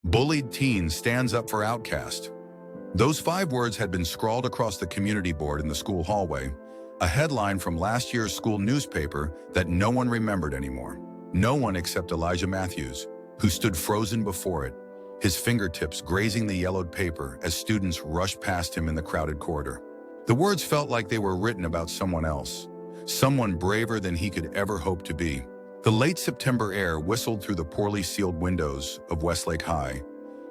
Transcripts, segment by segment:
Bullied teen stands up for Outcast. Those 5 words had been scrawled across the community board in the school hallway, a headline from last year's school newspaper that no one remembered anymore. No one except Elijah Matthews, who stood frozen before it, his fingertips grazing the yellowed paper as students rushed past him in the crowded corridor. The words felt like they were written about someone else, someone braver than he could ever hope to be. The late September air whistled through the poorly sealed windows of Westlake High,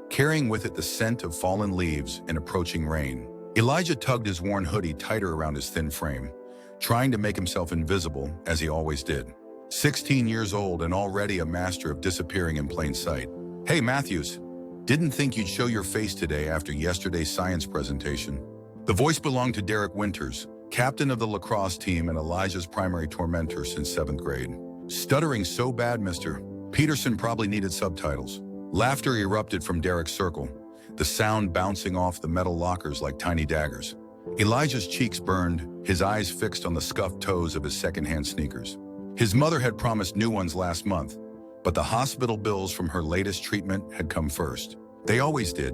carrying with it the scent of fallen leaves and approaching rain. Elijah tugged his worn hoodie tighter around his thin frame, trying to make himself invisible, as he always did. 16 years old and already a master of disappearing in plain sight. "Hey, Matthews, didn't think you'd show your face today after yesterday's science presentation." The voice belonged to Derek Winters, captain of the lacrosse team and Elijah's primary tormentor since 7th grade. "Stuttering so bad, Mr. Peterson probably needed subtitles." Laughter erupted from Derek's circle, the sound bouncing off the metal lockers like tiny daggers. Elijah's cheeks burned, his eyes fixed on the scuffed toes of his secondhand sneakers. His mother had promised new ones last month, but the hospital bills from her latest treatment had come first. They always did.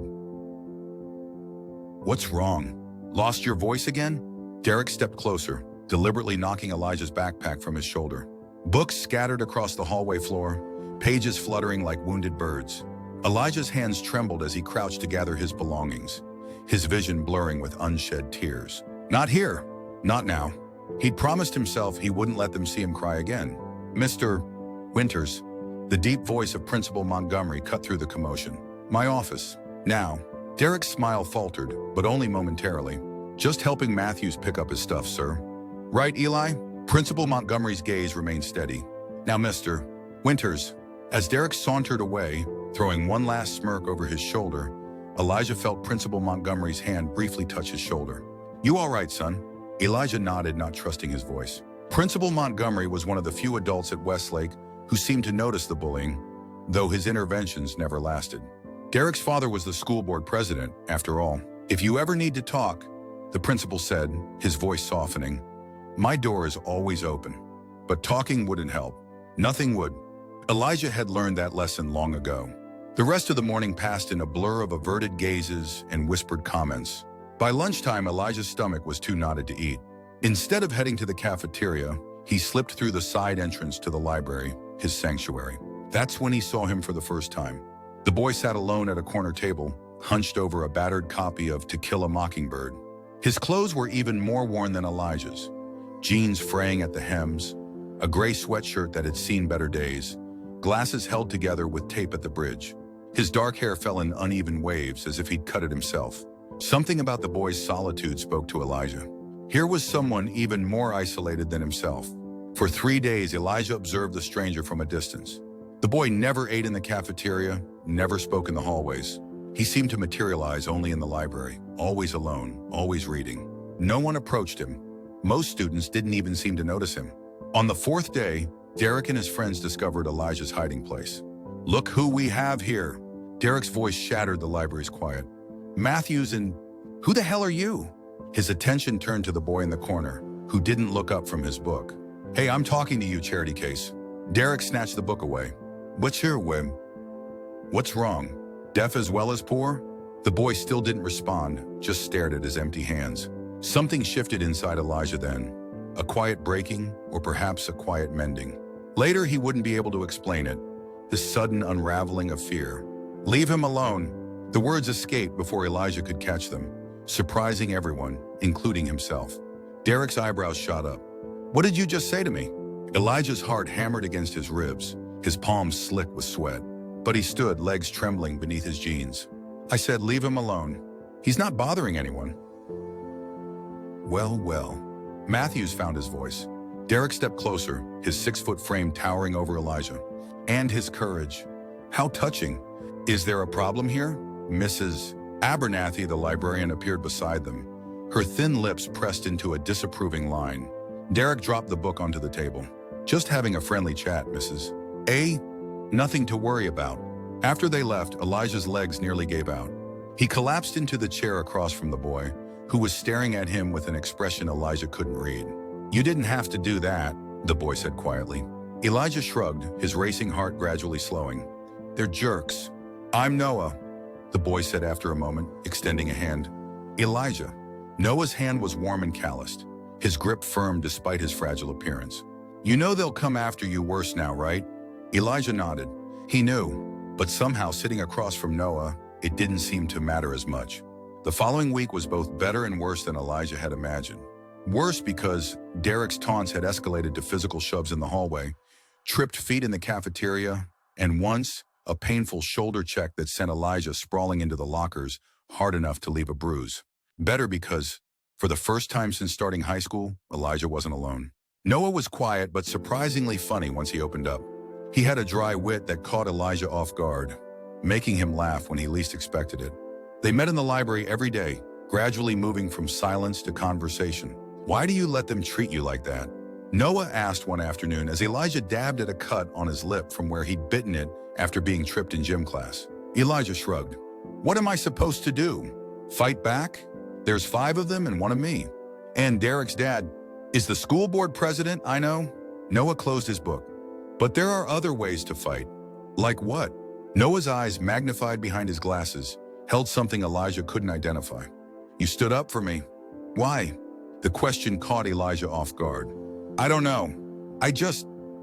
"What's wrong? Lost your voice again?" Derek stepped closer, deliberately knocking Elijah's backpack from his shoulder. Books scattered across the hallway floor, pages fluttering like wounded birds. Elijah's hands trembled as he crouched to gather his belongings, his vision blurring with unshed tears. "Not here. Not now." He'd promised himself he wouldn't let them see him cry again. "Mr. Winters," the deep voice of Principal Montgomery cut through the commotion. "My office. Now." Derek's smile faltered, but only momentarily. "Just helping Matthews pick up his stuff, sir." "Right, Eli?" Principal Montgomery's gaze remained steady. "Now, Mr. Winters." As Derek sauntered away, throwing one last smirk over his shoulder, Elijah felt Principal Montgomery's hand briefly touch his shoulder. "You all right, son?" Elijah nodded, not trusting his voice. Principal Montgomery was one of the few adults at Westlake who seemed to notice the bullying, though his interventions never lasted. Derek's father was the school board president, after all. "If you ever need to talk," the principal said, his voice softening, "my door is always open." But talking wouldn't help. Nothing would. Elijah had learned that lesson long ago. The rest of the morning passed in a blur of averted gazes and whispered comments. By lunchtime, Elijah's stomach was too knotted to eat. Instead of heading to the cafeteria, he slipped through the side entrance to the library, his sanctuary. That's when he saw him for the first time. The boy sat alone at a corner table, hunched over a battered copy of To Kill a Mockingbird. His clothes were even more worn than Elijah's. Jeans fraying at the hems, a gray sweatshirt that had seen better days, glasses held together with tape at the bridge. His dark hair fell in uneven waves as if he'd cut it himself. Something about the boy's solitude spoke to Elijah. Here was someone even more isolated than himself. For 3 days, Elijah observed the stranger from a distance. The boy never ate in the cafeteria, never spoke in the hallways. He seemed to materialize only in the library, always alone, always reading. No one approached him. Most students didn't even seem to notice him. On the 4th day, Derek and his friends discovered Elijah's hiding place. "Look who we have here." Derek's voice shattered the library's quiet. "Matthews and... who the hell are you?" His attention turned to the boy in the corner, who didn't look up from his book. "Hey, I'm talking to you, Charity Case." Derek snatched the book away. "What's your whim? What's wrong? Deaf as well as poor?" The boy still didn't respond, just stared at his empty hands. Something shifted inside Elijah then. A quiet breaking, or perhaps a quiet mending. Later, he wouldn't be able to explain it. This sudden unraveling of fear. "Leave him alone." The words escaped before Elijah could catch them, surprising everyone, including himself. Derek's eyebrows shot up. "What did you just say to me?" Elijah's heart hammered against his ribs, his palms slick with sweat. But he stood, legs trembling beneath his jeans. "I said leave him alone. He's not bothering anyone." Well. Matthews found his voice. Derek stepped closer, his 6-foot frame towering over Elijah. And his courage. How touching. "Is there a problem here?" Mrs. Abernathy, the librarian, appeared beside them, her thin lips pressed into a disapproving line. Derek dropped the book onto the table. "Just having a friendly chat, Mrs. A. Nothing to worry about." After they left, Elijah's legs nearly gave out. He collapsed into the chair across from the boy, who was staring at him with an expression Elijah couldn't read. "You didn't have to do that," the boy said quietly. Elijah shrugged, his racing heart gradually slowing. "They're jerks. I'm Noah, the boy said after a moment, extending a hand. Elijah. Noah's hand was warm and calloused, his grip firm despite his fragile appearance. You know they'll come after you worse now, right? Elijah nodded. He knew, but somehow sitting across from Noah, it didn't seem to matter as much. The following week was both better and worse than Elijah had imagined. Worse because Derek's taunts had escalated to physical shoves in the hallway, tripped feet in the cafeteria, and once, a painful shoulder check that sent Elijah sprawling into the lockers hard enough to leave a bruise. Better because, for the first time since starting high school, Elijah wasn't alone. Noah was quiet but surprisingly funny once he opened up. He had a dry wit that caught Elijah off guard, making him laugh when he least expected it. They met in the library every day, gradually moving from silence to conversation. Why do you let them treat you like that? Noah asked one afternoon as Elijah dabbed at a cut on his lip from where he'd bitten it after being tripped in gym class. Elijah shrugged. What am I supposed to do? Fight back? There's 5 of them and 1 of me. And Derek's dad is the school board president, I know. Noah closed his book. But there are other ways to fight. Like what? Noah's eyes, magnified behind his glasses, held something Elijah couldn't identify. You stood up for me. Why? The question caught Elijah off guard. I don't know. I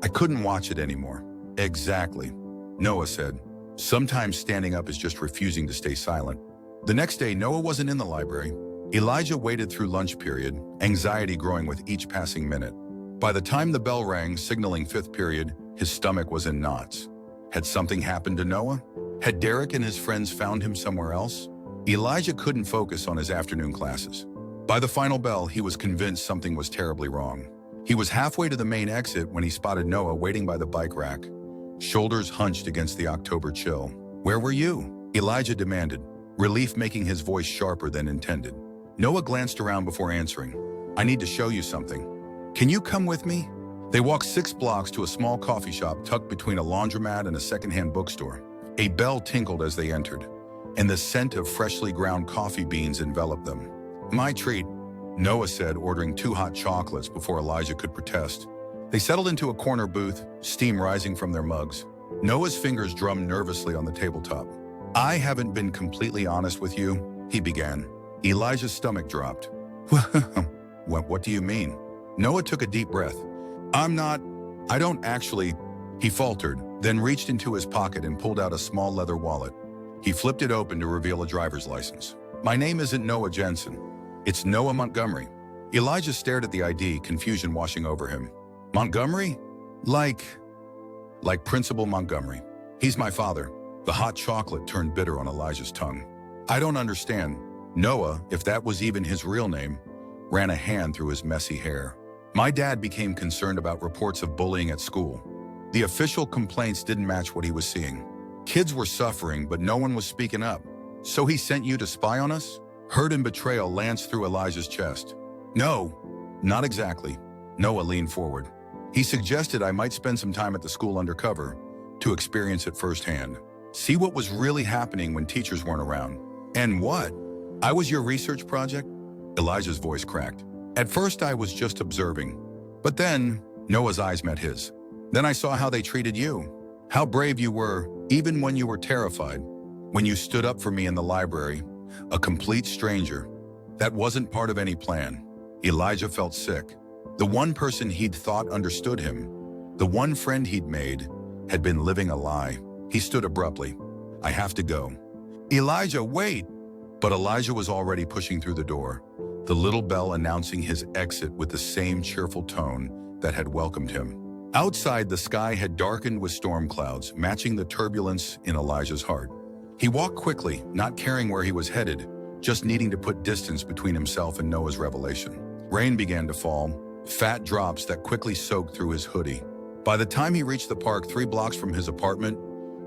couldn't watch it anymore. Exactly, Noah said. Sometimes standing up is just refusing to stay silent. The next day, Noah wasn't in the library. Elijah waited through lunch period, anxiety growing with each passing minute. By the time the bell rang, signaling 5th period, his stomach was in knots. Had something happened to Noah? Had Derek and his friends found him somewhere else? Elijah couldn't focus on his afternoon classes. By the final bell, he was convinced something was terribly wrong. He was halfway to the main exit when he spotted Noah waiting by the bike rack, shoulders hunched against the October chill. Where were you? Elijah demanded, relief making his voice sharper than intended. Noah glanced around before answering. I need to show you something. Can you come with me? They walked 6 blocks to a small coffee shop tucked between a laundromat and a secondhand bookstore. A bell tinkled as they entered, and the scent of freshly ground coffee beans enveloped them. My treat, Noah said, ordering 2 hot chocolates before Elijah could protest. They settled into a corner booth, steam rising from their mugs. Noah's fingers drummed nervously on the tabletop. I haven't been completely honest with you, he began. Elijah's stomach dropped. What do you mean? Noah took a deep breath. I don't actually, he faltered, then reached into his pocket and pulled out a small leather wallet. He flipped it open to reveal a driver's license. My name isn't Noah Jensen. It's Noah Montgomery. Elijah stared at the ID, confusion washing over him. Montgomery? Like Principal Montgomery. He's my father. The hot chocolate turned bitter on Elijah's tongue. I don't understand. Noah, if that was even his real name, ran a hand through his messy hair. My dad became concerned about reports of bullying at school. The official complaints didn't match what he was seeing. Kids were suffering, but no one was speaking up. So he sent you to spy on us? Hurt and betrayal lanced through Elijah's chest. No, not exactly. Noah leaned forward. He suggested I might spend some time at the school undercover to experience it firsthand. See what was really happening when teachers weren't around. And what? I was your research project? Elijah's voice cracked. At first I was just observing. But then, Noah's eyes met his. Then I saw how they treated you. How brave you were, even when you were terrified. When you stood up for me in the library, a complete stranger. That wasn't part of any plan. Elijah felt sick. The one person he'd thought understood him, the one friend he'd made, had been living a lie. He stood abruptly. I have to go. Elijah, wait! But Elijah was already pushing through the door, the little bell announcing his exit with the same cheerful tone that had welcomed him. Outside, the sky had darkened with storm clouds, matching the turbulence in Elijah's heart. He walked quickly, not caring where he was headed, just needing to put distance between himself and Noah's revelation. Rain began to fall, fat drops that quickly soaked through his hoodie. By the time he reached the park 3 blocks from his apartment,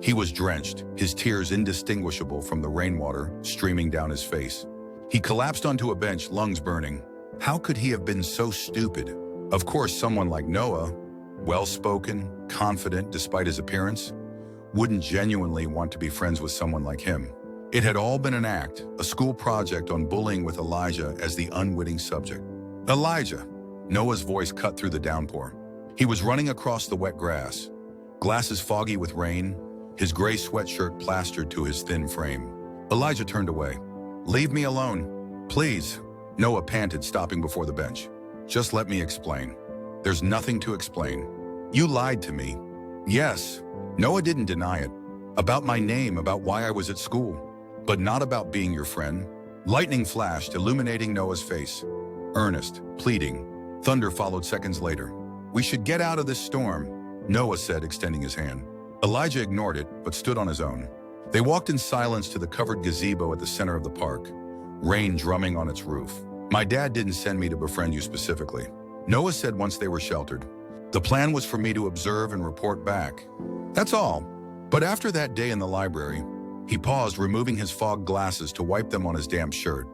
he was drenched, his tears indistinguishable from the rainwater streaming down his face. He collapsed onto a bench, lungs burning. How could he have been so stupid? Of course, someone like Noah, well-spoken, confident despite his appearance, wouldn't genuinely want to be friends with someone like him. It had all been an act, a school project on bullying with Elijah as the unwitting subject. Elijah! Noah's voice cut through the downpour. He was running across the wet grass, glasses foggy with rain, his gray sweatshirt plastered to his thin frame. Elijah turned away. "Leave me alone, please," Noah panted, stopping before the bench. "Just let me explain." "There's nothing to explain. You lied to me." "Yes." Noah didn't deny it. "About my name, about why I was at school, but not about being your friend." Lightning flashed, illuminating Noah's face. Earnest, pleading. Thunder followed seconds later. "We should get out of this storm," Noah said, extending his hand. Elijah ignored it, but stood on his own. They walked in silence to the covered gazebo at the center of the park, rain drumming on its roof. "My dad didn't send me to befriend you specifically," Noah said once they were sheltered. "The plan was for me to observe and report back. That's all." But after that day in the library, he paused, removing his fog glasses to wipe them on his damp shirt.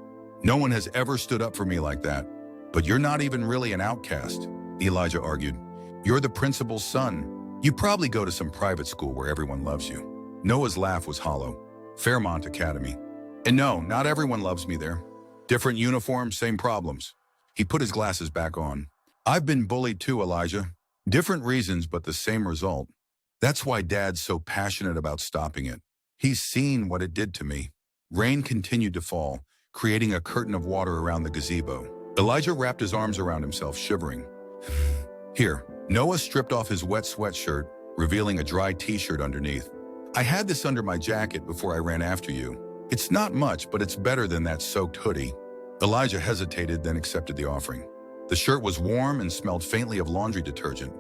"No one has ever stood up for me like that. But you're not even really an outcast," Elijah argued. "You're the principal's son. You probably go to some private school where everyone loves you." Noah's laugh was hollow. "Fairmont Academy. And no, not everyone loves me there. Different uniforms, same problems." He put his glasses back on. "I've been bullied too, Elijah. Different reasons, but the same result. That's why Dad's so passionate about stopping it. He's seen what it did to me." Rain continued to fall, creating a curtain of water around the gazebo. Elijah wrapped his arms around himself, shivering. "Here." Noah stripped off his wet sweatshirt, revealing a dry t-shirt underneath. "I had this under my jacket before I ran after you. It's not much, but it's better than that soaked hoodie." Elijah hesitated, then accepted the offering. The shirt was warm and smelled faintly of laundry detergent,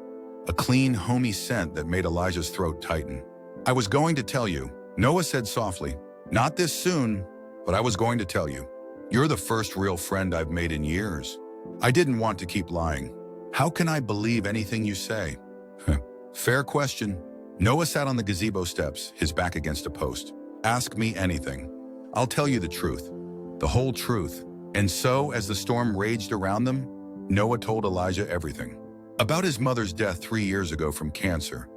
a clean, homey scent that made Elijah's throat tighten. "I was going to tell you," Noah said softly. "Not this soon, but I was going to tell you. You're the first real friend I've made in years. I didn't want to keep lying. How can I believe anything you say?" "Fair question." Noah sat on the gazebo steps, his back against a post. "Ask me anything. I'll tell you the truth, the whole truth." And so, as the storm raged around them, Noah told Elijah everything. About his mother's death 3 years ago from cancer,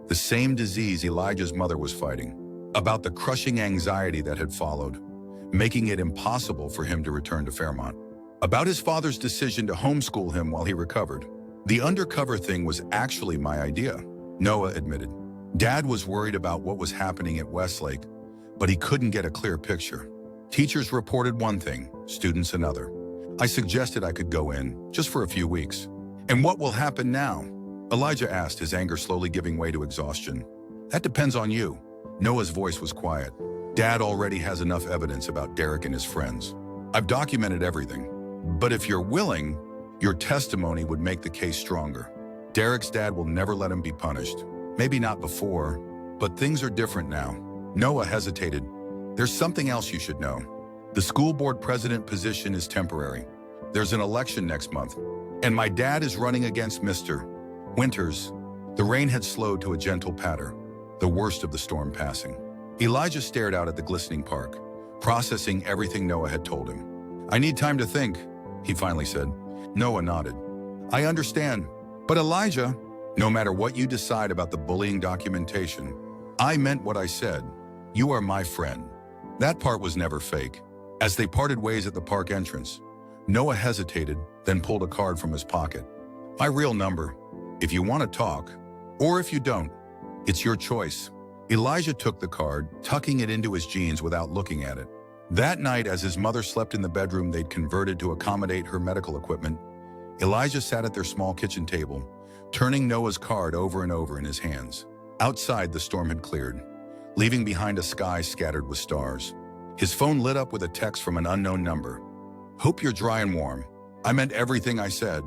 the same disease Elijah's mother was fighting. About the crushing anxiety that had followed, making it impossible for him to return to Fairmont. About his father's decision to homeschool him while he recovered. "The undercover thing was actually my idea," Noah admitted. "Dad was worried about what was happening at Westlake, but he couldn't get a clear picture. Teachers reported one thing, students another. I suggested I could go in, just for a few weeks." "And what will happen now?" Elijah asked, his anger slowly giving way to exhaustion. "That depends on you." Noah's voice was quiet. "Dad already has enough evidence about Derek and his friends. I've documented everything. But if you're willing, your testimony would make the case stronger. Derek's dad will never let him be punished. Maybe not before, but things are different now." Noah hesitated. "There's something else you should know. The school board president position is temporary. There's an election next month, and my dad is running against Mr. Winters." The rain had slowed to a gentle patter, the worst of the storm passing. Elijah stared out at the glistening park, processing everything Noah had told him. "I need time to think," he finally said. Noah nodded. "I understand. But Elijah, no matter what you decide about the bullying documentation, I meant what I said. You are my friend." That part was never fake. As they parted ways at the park entrance, Noah hesitated, then pulled a card from his pocket. "My real number. If you want to talk, or if you don't, it's your choice." Elijah took the card, tucking it into his jeans without looking at it. That night, as his mother slept in the bedroom they'd converted to accommodate her medical equipment, Elijah sat at their small kitchen table, turning Noah's card over and over in his hands. Outside, the storm had cleared, leaving behind a sky scattered with stars. His phone lit up with a text from an unknown number. "Hope you're dry and warm. I meant everything I said."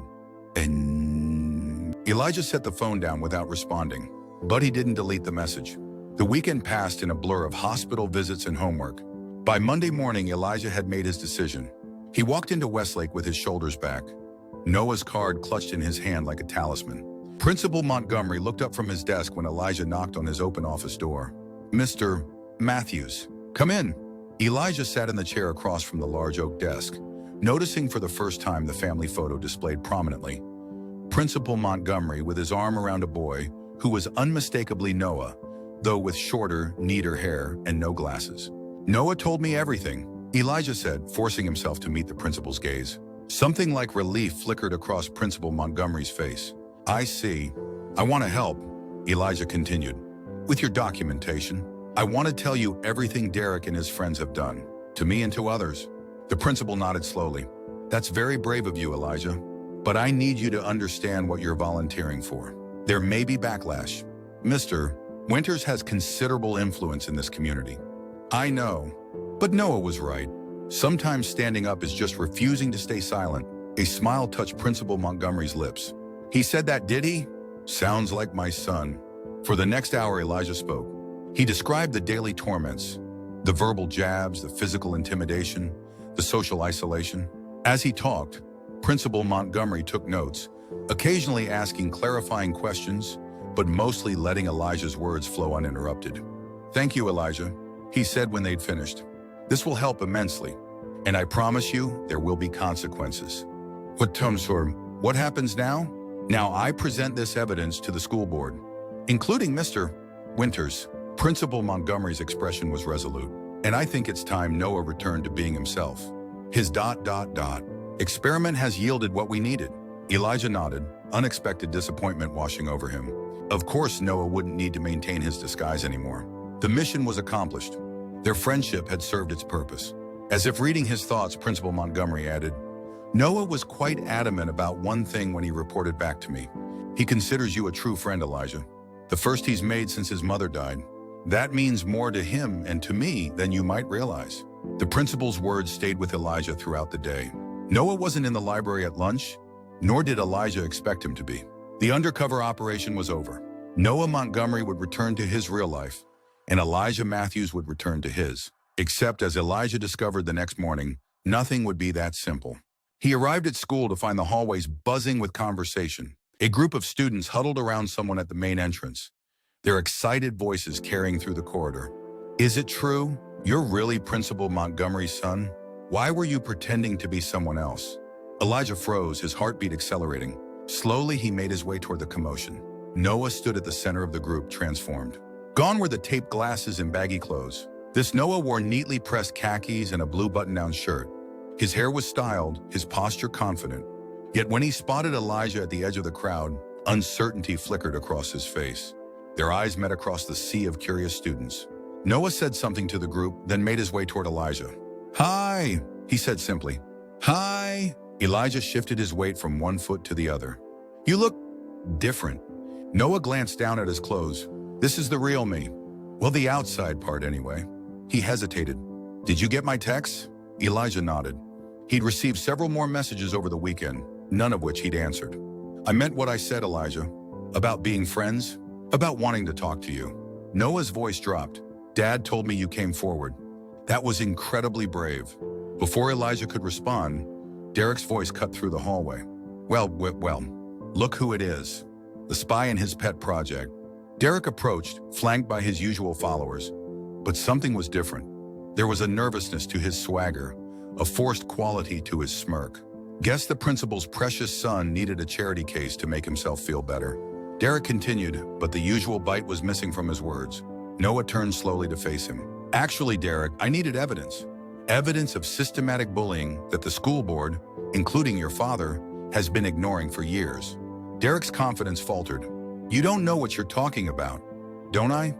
And Elijah set the phone down without responding, but he didn't delete the message. The weekend passed in a blur of hospital visits and homework. By Monday morning, Elijah had made his decision. He walked into Westlake with his shoulders back, Noah's card clutched in his hand like a talisman. Principal Montgomery looked up from his desk when Elijah knocked on his open office door. "Mr. Matthews, come in." Elijah sat in the chair across from the large oak desk, noticing for the first time the family photo displayed prominently. Principal Montgomery with his arm around a boy who was unmistakably Noah, though with shorter, neater hair and no glasses. "Noah told me everything," Elijah said, forcing himself to meet the principal's gaze. Something like relief flickered across Principal Montgomery's face. "I see. I want to help," Elijah continued. with your documentation. I want to tell you everything Derek and his friends have done, to me and to others. The principal nodded slowly. That's very brave of you, Elijah. But I need you to understand what you're volunteering for. There may be backlash. Mr. Winters has considerable influence in this community. I know, but Noah was right. Sometimes standing up is just refusing to stay silent. A smile touched Principal Montgomery's lips. He said that, did he? Sounds like my son. For the next hour, Elijah spoke. He described the daily torments, the verbal jabs, the physical intimidation, the social isolation. As he talked, Principal Montgomery took notes, occasionally asking clarifying questions, but mostly letting Elijah's words flow uninterrupted. Thank you, Elijah, he said when they'd finished. This will help immensely, and I promise you there will be consequences. What happens now? Now I present this evidence to the school board, including Mr. Winters. Principal Montgomery's expression was resolute, and I think it's time Noah returned to being himself. His ... experiment has yielded what we needed. Elijah nodded, unexpected disappointment washing over him. Of course, Noah wouldn't need to maintain his disguise anymore. The mission was accomplished. Their friendship had served its purpose. As if reading his thoughts, Principal Montgomery added, Noah was quite adamant about one thing when he reported back to me. He considers you a true friend, Elijah. The first he's made since his mother died. That means more to him and to me than you might realize. The principal's words stayed with Elijah throughout the day. Noah wasn't in the library at lunch, nor did Elijah expect him to be. The undercover operation was over. Noah Montgomery would return to his real life, and Elijah Matthews would return to his. Except as Elijah discovered the next morning, nothing would be that simple. He arrived at school to find the hallways buzzing with conversation. A group of students huddled around someone at the main entrance, their excited voices carrying through the corridor. Is it true? You're really Principal Montgomery's son? Why were you pretending to be someone else? Elijah froze, his heartbeat accelerating. Slowly, he made his way toward the commotion. Noah stood at the center of the group, transformed. Gone were the taped glasses and baggy clothes. This Noah wore neatly pressed khakis and a blue button-down shirt. His hair was styled, his posture confident. Yet when he spotted Elijah at the edge of the crowd, uncertainty flickered across his face. Their eyes met across the sea of curious students. Noah said something to the group, then made his way toward Elijah. Hi, he said simply. Hi. Elijah shifted his weight from one foot to the other. You look different. Noah glanced down at his clothes. This is the real me. Well, the outside part anyway. He hesitated. Did you get my text? Elijah nodded. He'd received several more messages over the weekend, none of which he'd answered. I meant what I said, Elijah. About being friends, about wanting to talk to you. Noah's voice dropped. Dad told me you came forward. That was incredibly brave. Before Elijah could respond, Derek's voice cut through the hallway. Well, look who it is. The spy in his pet project. Derek approached, flanked by his usual followers. But something was different. There was a nervousness to his swagger, a forced quality to his smirk. Guess the principal's precious son needed a charity case to make himself feel better. Derek continued, but the usual bite was missing from his words. Noah turned slowly to face him. Actually, Derek, I needed evidence. Evidence of systematic bullying that the school board, including your father, has been ignoring for years. Derek's confidence faltered. You don't know what you're talking about, don't I?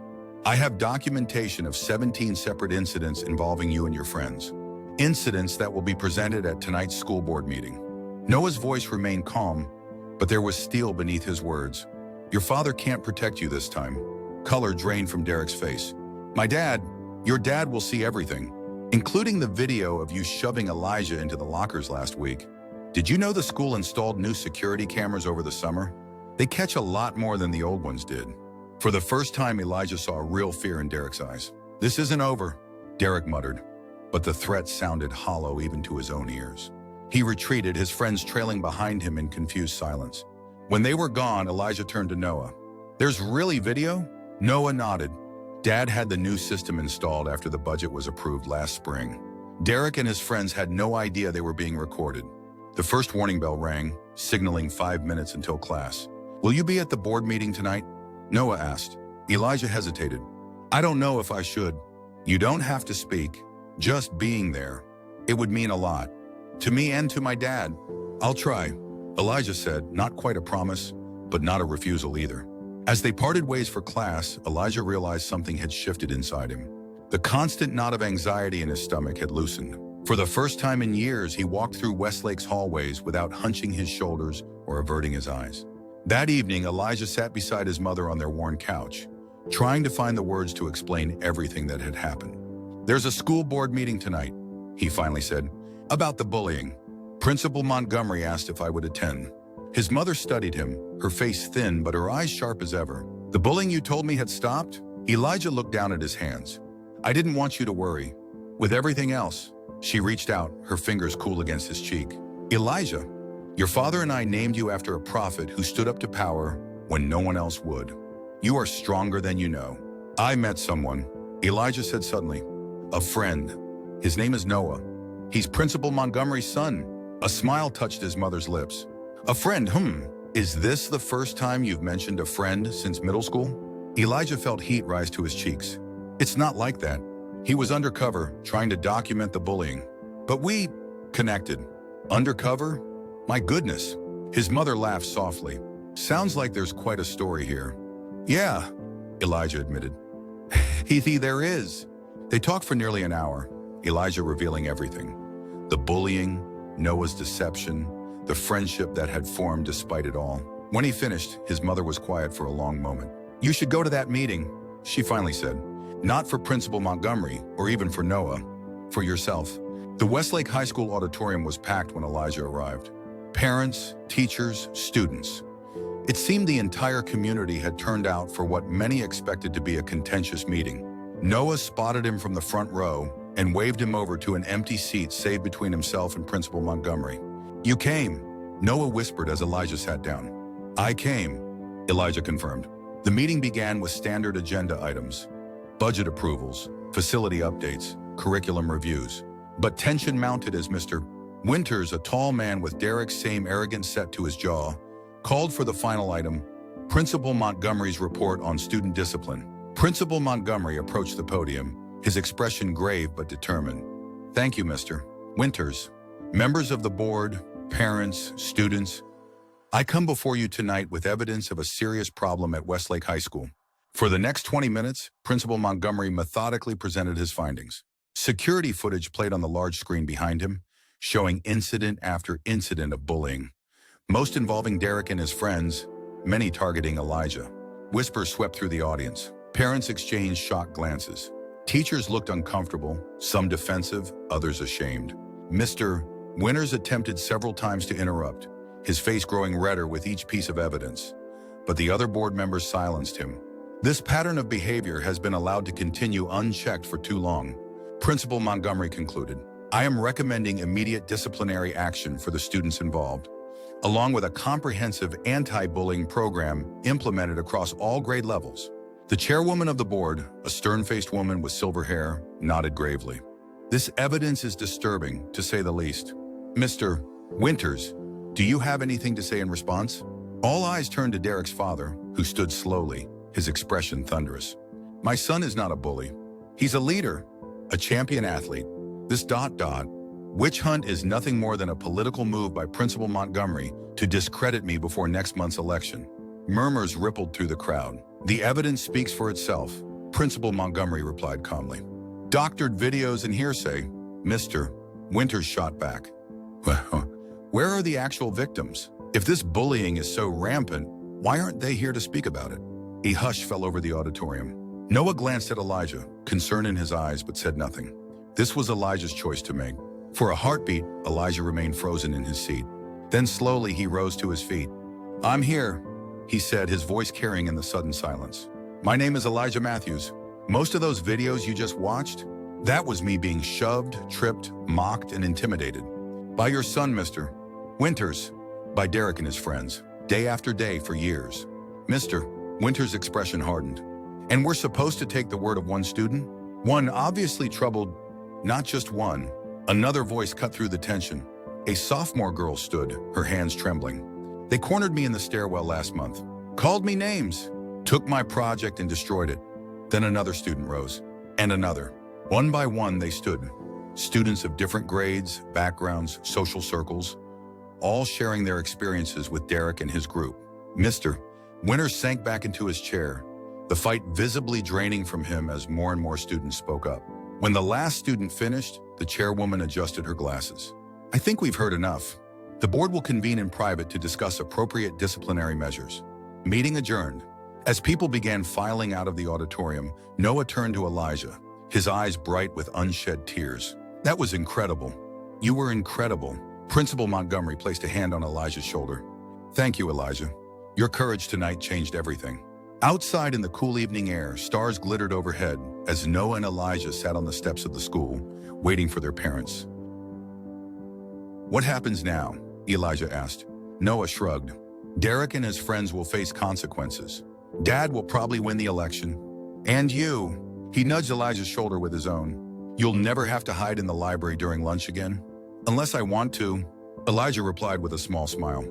I have documentation of 17 separate incidents involving you and your friends. Incidents that will be presented at tonight's school board meeting. Noah's voice remained calm, but there was steel beneath his words. Your father can't protect you this time. Color drained from Derek's face. Your dad will see everything, including the video of you shoving Elijah into the lockers last week. Did you know the school installed new security cameras over the summer? They catch a lot more than the old ones did. For the first time, Elijah saw real fear in Derek's eyes. This isn't over, Derek muttered, but the threat sounded hollow even to his own ears. He retreated, his friends trailing behind him in confused silence. When they were gone, Elijah turned to Noah. There's really video? Noah nodded. Dad had the new system installed after the budget was approved last spring. Derek and his friends had no idea they were being recorded. The first warning bell rang, signaling 5 minutes until class. Will you be at the board meeting tonight? Noah asked. Elijah hesitated. I don't know if I should. You don't have to speak. Just being there. It would mean a lot. To me and to my dad. I'll try, Elijah said, not quite a promise, but not a refusal either. As they parted ways for class, Elijah realized something had shifted inside him. The constant knot of anxiety in his stomach had loosened. For the first time in years, he walked through Westlake's hallways without hunching his shoulders or averting his eyes. That evening, Elijah sat beside his mother on their worn couch, trying to find the words to explain everything that had happened. "There's a school board meeting tonight," he finally said, "about the bullying. Principal Montgomery asked if I would attend." His mother studied him, her face thin but her eyes sharp as ever. "The bullying you told me had stopped?" Elijah looked down at his hands. "I didn't want you to worry. With everything else." She reached out, her fingers cool against his cheek. "Elijah, your father and I named you after a prophet who stood up to power when no one else would. You are stronger than you know." "I met someone," Elijah said suddenly. "A friend. His name is Noah. He's Principal Montgomery's son." A smile touched his mother's lips. "A friend, Is this the first time you've mentioned a friend since middle school?" Elijah felt heat rise to his cheeks. "It's not like that. He was undercover, trying to document the bullying. But we connected." "Undercover? My goodness." His mother laughed softly. "Sounds like there's quite a story here." "Yeah," Elijah admitted. There is." They talked for nearly an hour, Elijah revealing everything. The bullying, Noah's deception, the friendship that had formed despite it all. When he finished, his mother was quiet for a long moment. "You should go to that meeting," she finally said. "Not for Principal Montgomery, or even for Noah. For yourself." The Westlake High School auditorium was packed when Elijah arrived. Parents, teachers, students. It seemed the entire community had turned out for what many expected to be a contentious meeting. Noah spotted him from the front row and waved him over to an empty seat saved between himself and Principal Montgomery. "You came," Noah whispered as Elijah sat down. "I came," Elijah confirmed. The meeting began with standard agenda items: budget approvals, facility updates, curriculum reviews. But tension mounted as Mr. Winters, a tall man with Derek's same arrogant set to his jaw, called for the final item, Principal Montgomery's report on student discipline. Principal Montgomery approached the podium, his expression grave but determined. "Thank you, Mr. Winters. Members of the board, parents, students, I come before you tonight with evidence of a serious problem at Westlake High School." For the next 20 minutes, Principal Montgomery methodically presented his findings. Security footage played on the large screen behind him, showing incident after incident of bullying, most involving Derek and his friends, many targeting Elijah. Whispers swept through the audience. Parents exchanged shocked glances. Teachers looked uncomfortable, some defensive, others ashamed. Mr. Winters attempted several times to interrupt, his face growing redder with each piece of evidence. But the other board members silenced him. "This pattern of behavior has been allowed to continue unchecked for too long," Principal Montgomery concluded. "I am recommending immediate disciplinary action for the students involved, along with a comprehensive anti-bullying program implemented across all grade levels." The chairwoman of the board, a stern-faced woman with silver hair, nodded gravely. "This evidence is disturbing, to say the least. Mr. Winters, do you have anything to say in response?" All eyes turned to Derek's father, who stood slowly, his expression thunderous. "My son is not a bully. He's a leader, a champion athlete. This witch hunt is nothing more than a political move by Principal Montgomery to discredit me before next month's election." Murmurs rippled through the crowd. "The evidence speaks for itself," Principal Montgomery replied calmly. "Doctored videos and hearsay," Mr. Winters shot back. "Where are the actual victims? If this bullying is so rampant, why aren't they here to speak about it?" A hush fell over the auditorium. Noah glanced at Elijah, concern in his eyes, but said nothing. This was Elijah's choice to make. For a heartbeat, Elijah remained frozen in his seat. Then slowly he rose to his feet. "I'm here," he said, his voice carrying in the sudden silence. "My name is Elijah Matthews. Most of those videos you just watched, that was me being shoved, tripped, mocked, and intimidated. By your son, Mr. Winters. By Derek and his friends. Day after day for years." Mr. Winters' expression hardened. "And we're supposed to take the word of one student? One obviously troubled, not just one." Another voice cut through the tension. A sophomore girl stood, her hands trembling. "They cornered me in the stairwell last month. Called me names. Took my project and destroyed it." Then another student rose. And another. One by one they stood. Students of different grades, backgrounds, social circles, all sharing their experiences with Derek and his group. Mr. Winter sank back into his chair, the fight visibly draining from him as more and more students spoke up. When the last student finished, the chairwoman adjusted her glasses. I think we've heard enough. The board will convene in private to discuss appropriate disciplinary measures. Meeting adjourned. As people began filing out of the auditorium, Noah turned to Elijah, his eyes bright with unshed tears. That was incredible. You were incredible. Principal Montgomery placed a hand on Elijah's shoulder. Thank you, Elijah. Your courage tonight changed everything. Outside in the cool evening air, stars glittered overhead as Noah and Elijah sat on the steps of the school, waiting for their parents. What happens now? Elijah asked. Noah shrugged. Derek and his friends will face consequences. Dad will probably win the election. And you. He nudged Elijah's shoulder with his own. You'll never have to hide in the library during lunch again? Unless I want to. Elijah replied with a small smile.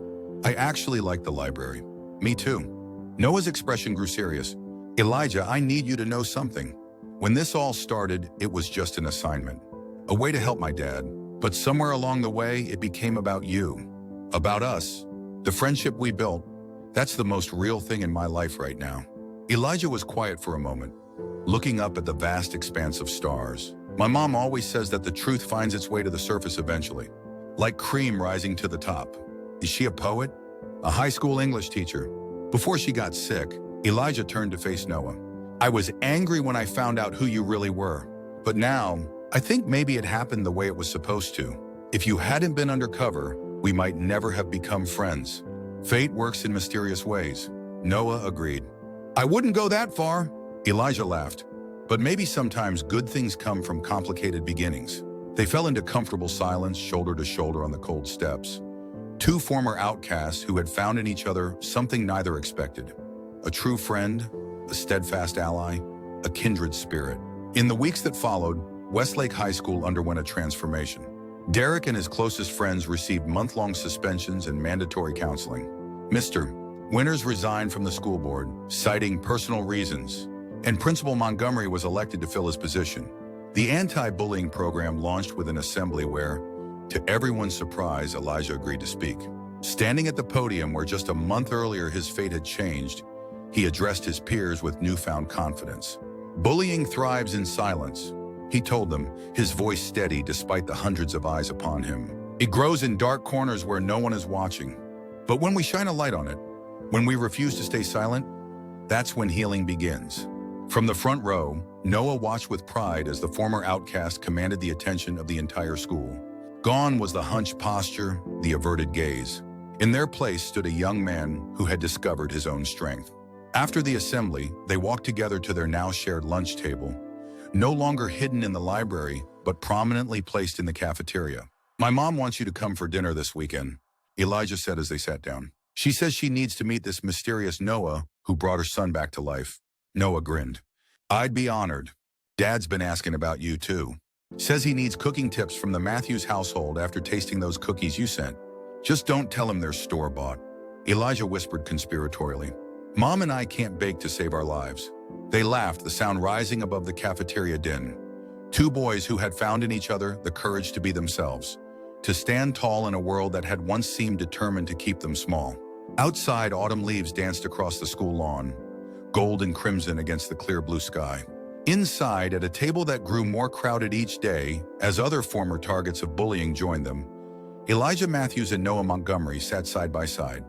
I actually like the library. Me too. Noah's expression grew serious. Elijah, I need you to know something. When this all started, it was just an assignment. A way to help my dad. But somewhere along the way, it became about you. About us. The friendship we built. That's the most real thing in my life right now. Elijah was quiet for a moment, looking up at the vast expanse of stars. My mom always says that the truth finds its way to the surface eventually, like cream rising to the top. Is she a poet? A high school English teacher? Before she got sick, Elijah turned to face Noah. I was angry when I found out who you really were. But now, I think maybe it happened the way it was supposed to. If you hadn't been undercover, we might never have become friends. Fate works in mysterious ways. Noah agreed. I wouldn't go that far. Elijah laughed. But maybe sometimes good things come from complicated beginnings. They fell into comfortable silence, shoulder to shoulder on the cold steps. Two former outcasts who had found in each other something neither expected. A true friend, a steadfast ally, a kindred spirit. In the weeks that followed, Westlake High School underwent a transformation. Derek and his closest friends received month-long suspensions and mandatory counseling. Mr. Winters resigned from the school board, citing personal reasons, and Principal Montgomery was elected to fill his position. The anti-bullying program launched with an assembly where, to everyone's surprise, Elijah agreed to speak. Standing at the podium where just a month earlier his fate had changed, he addressed his peers with newfound confidence. Bullying thrives in silence, he told them, his voice steady despite the hundreds of eyes upon him. It grows in dark corners where no one is watching. But when we shine a light on it, when we refuse to stay silent, that's when healing begins. From the front row, Noah watched with pride as the former outcast commanded the attention of the entire school. Gone was the hunched posture, the averted gaze. In their place stood a young man who had discovered his own strength. After the assembly, they walked together to their now shared lunch table, no longer hidden in the library, but prominently placed in the cafeteria. My mom wants you to come for dinner this weekend, Elijah said as they sat down. She says she needs to meet this mysterious Noah who brought her son back to life. Noah grinned. I'd be honored. Dad's been asking about you too. Says he needs cooking tips from the Matthews household after tasting those cookies you sent. Just don't tell him they're store-bought. Elijah whispered conspiratorially. Mom and I can't bake to save our lives. They laughed, the sound rising above the cafeteria din. Two boys who had found in each other the courage to be themselves, to stand tall in a world that had once seemed determined to keep them small. Outside, autumn leaves danced across the school lawn, gold and crimson against the clear blue sky. Inside, at a table that grew more crowded each day as other former targets of bullying joined them, Elijah Matthews and Noah Montgomery sat side by side.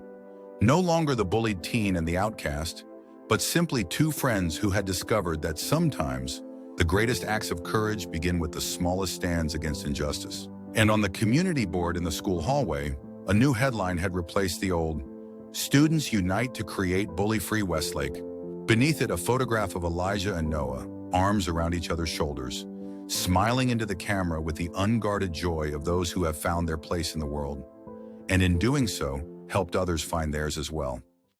No longer the bullied teen and the outcast, but simply two friends who had discovered that sometimes the greatest acts of courage begin with the smallest stands against injustice. And on the community board in the school hallway, a new headline had replaced the old, Students Unite to Create Bully-Free Westlake. Beneath it, a photograph of Elijah and Noah, arms around each other's shoulders, smiling into the camera with the unguarded joy of those who have found their place in the world, and in doing so, helped others find theirs as well.